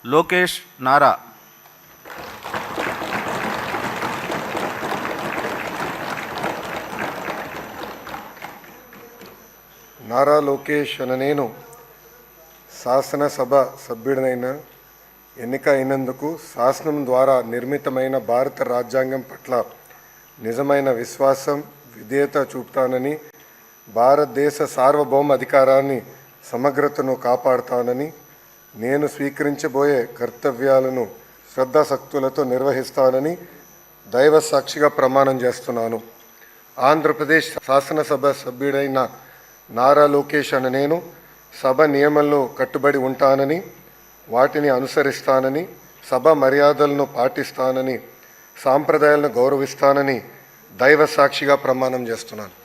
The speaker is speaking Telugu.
లోకేష్ నారా. నారా లోకేష్ అనే నేను శాసనసభ సభ్యుడినైన ఎన్నిక అయినందుకు శాసనం ద్వారా నిర్మితమైన భారత రాజ్యాంగం పట్ల నిజమైన విశ్వాసం విధేయత చూపుతానని, భారతదేశ సార్వభౌమ అధికారాన్ని సమగ్రతను కాపాడుతానని, నేను స్వీకరించబోయే కర్తవ్యాలను శ్రద్ధాశక్తులతో నిర్వహిస్తానని దైవ సాక్షిగా ప్రమాణం చేస్తున్నాను. ఆంధ్రప్రదేశ్ శాసనసభ సభ్యుడైన నారా లోకేష్ అనే నేను సభ నియమంలో కట్టుబడి ఉంటానని, వాటిని అనుసరిస్తానని, సభ మర్యాదలను పాటిస్తానని, సాంప్రదాయాలను గౌరవిస్తానని దైవ సాక్షిగా ప్రమాణం చేస్తున్నాను.